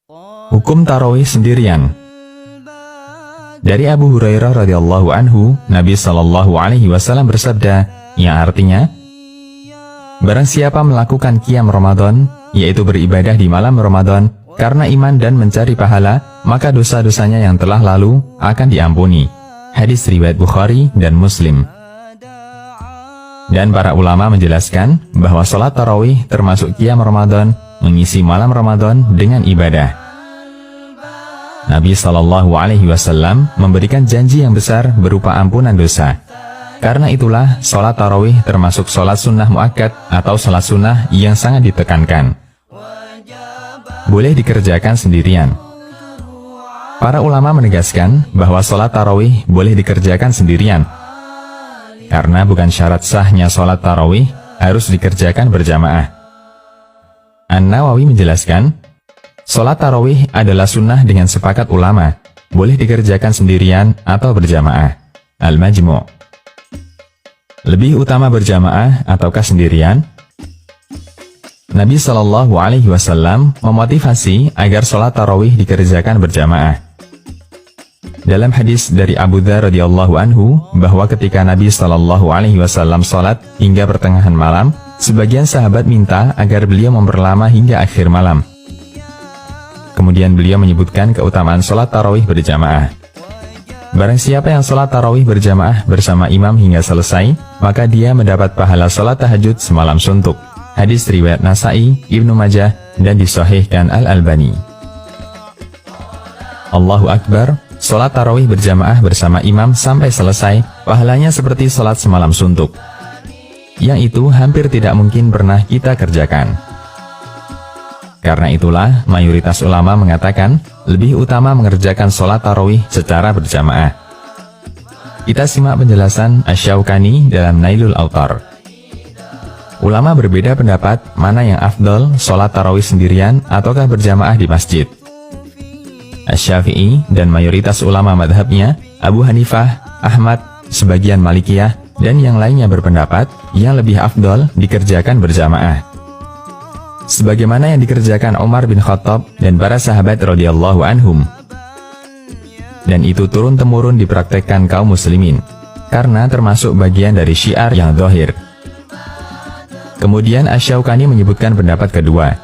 Hukum tarawih sendirian. Dari Abu Hurairah radhiyallahu anhu, Nabi Shallallahu alaihi wasallam bersabda, yang artinya, barang siapa melakukan qiyam Ramadan, yaitu beribadah di malam Ramadan, karena iman dan mencari pahala, maka dosa-dosanya yang telah lalu akan diampuni. Hadis riwayat Bukhari dan Muslim. Dan para ulama menjelaskan bahwa sholat tarawih termasuk qiyam Ramadan, mengisi malam Ramadan dengan ibadah. Nabi Shallallahu alaihi wasallam memberikan janji yang besar berupa ampunan dosa. Karena itulah sholat tarawih termasuk sholat sunnah muakkad atau sholat sunnah yang sangat ditekankan. Boleh dikerjakan sendirian. Para ulama menegaskan bahwa sholat tarawih boleh dikerjakan sendirian, karena bukan syarat sahnya sholat tarawih harus dikerjakan berjamaah. An-Nawawi menjelaskan, sholat tarawih adalah sunnah dengan sepakat ulama, boleh dikerjakan sendirian atau berjamaah. Al-Majmu'. Lebih utama berjamaah ataukah sendirian? Nabi Shallallahu alaihi wasallam memotivasi agar sholat tarawih dikerjakan berjamaah. Dalam hadis dari Abu Dzar radhiyallahu anhu, bahwa ketika Nabi Shallallahu alaihi wasallam sholat hingga pertengahan malam, sebagian sahabat minta agar beliau memperlama hingga akhir malam. Kemudian beliau menyebutkan keutamaan sholat tarawih berjamaah. Barang siapa yang sholat tarawih berjamaah bersama imam hingga selesai, maka dia mendapat pahala sholat tahajud semalam suntuk. Hadis riwayat Nasai, Ibnu Majah, dan disahihkan Al-Albani. Allahu Akbar, sholat tarawih berjamaah bersama imam sampai selesai, pahalanya seperti sholat semalam suntuk. Yang itu hampir tidak mungkin pernah kita kerjakan. Karena itulah, mayoritas ulama mengatakan, lebih utama mengerjakan sholat tarawih secara berjamaah. Kita simak penjelasan Asy-Syaukani dalam Nailul Awtar. Ulama berbeda pendapat mana yang afdal, sholat tarawih sendirian ataukah berjamaah di masjid. Asy-Syafi'i dan mayoritas ulama madhabnya, Abu Hanifah, Ahmad, sebagian Malikiyah, dan yang lainnya berpendapat, yang lebih afdal dikerjakan berjamaah. Sebagaimana yang dikerjakan Umar bin Khattab dan para sahabat radhiyallahu anhum. Dan itu turun-temurun dipraktekkan kaum muslimin, karena termasuk bagian dari syiar yang zahir. Kemudian Asy-Syaukani menyebutkan pendapat kedua.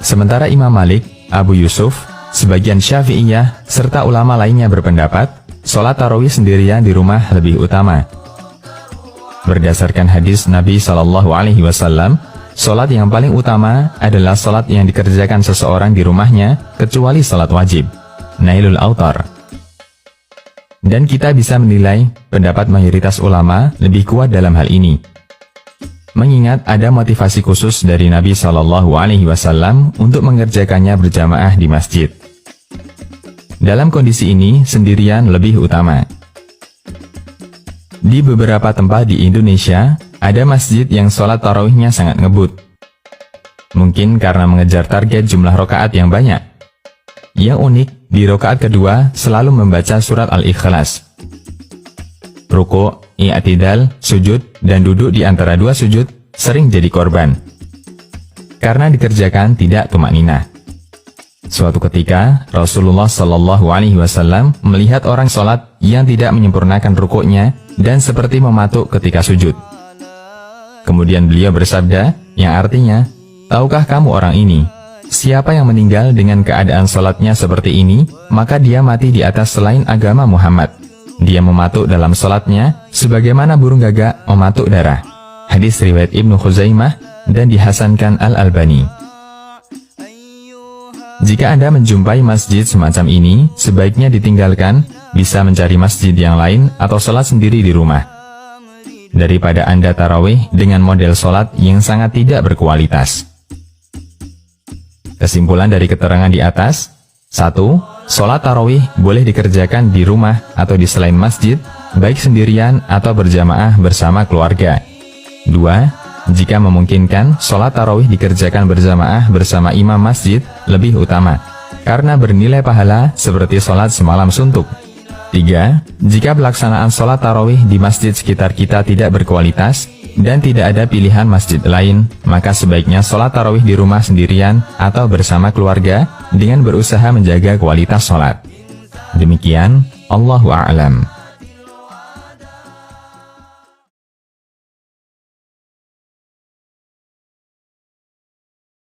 Sementara Imam Malik, Abu Yusuf, sebagian Syafi'iyah, serta ulama lainnya berpendapat, sholat tarawih sendirian di rumah lebih utama. Berdasarkan hadis Nabi Shallallahu alaihi wasallam, sholat yang paling utama adalah sholat yang dikerjakan seseorang di rumahnya, kecuali sholat wajib. Nailul Awtar. Dan kita bisa menilai, pendapat mayoritas ulama lebih kuat dalam hal ini. Mengingat ada motivasi khusus dari Nabi Shallallahu alaihi wasallam untuk mengerjakannya berjamaah di masjid. Dalam kondisi ini, sendirian lebih utama. Di beberapa tempat di Indonesia, ada masjid yang sholat tarawihnya sangat ngebut. Mungkin karena mengejar target jumlah rokaat yang banyak. Yang unik, di rokaat kedua selalu membaca surat Al-Ikhlas. Ruku', i'tidal, sujud, dan duduk di antara dua sujud sering jadi korban. Karena dikerjakan tidak tumakninah. Suatu ketika, Rasulullah Shallallahu alaihi wasallam melihat orang sholat yang tidak menyempurnakan rukuknya dan seperti mematuk ketika sujud. Kemudian beliau bersabda, yang artinya, tahukah kamu orang ini? Siapa yang meninggal dengan keadaan sholatnya seperti ini, maka dia mati di atas selain agama Muhammad. Dia mematuk dalam sholatnya, sebagaimana burung gagak mematuk darah. Hadis riwayat Ibnu Khuzaimah, dan dihasankan Al-Albani. Jika Anda menjumpai masjid semacam ini, sebaiknya ditinggalkan, bisa mencari masjid yang lain, atau sholat sendiri di rumah. Daripada Anda tarawih dengan model sholat yang sangat tidak berkualitas. Kesimpulan dari keterangan di atas, 1. Sholat tarawih boleh dikerjakan di rumah atau di selain masjid, baik sendirian atau berjamaah bersama keluarga. 2. Jika memungkinkan, sholat tarawih dikerjakan berjamaah bersama imam masjid, lebih utama, karena bernilai pahala seperti sholat semalam suntuk. 3. Jika pelaksanaan sholat tarawih di masjid sekitar kita tidak berkualitas, dan tidak ada pilihan masjid lain, maka sebaiknya sholat tarawih di rumah sendirian atau bersama keluarga, dengan berusaha menjaga kualitas sholat. Demikian, Allahu a'lam.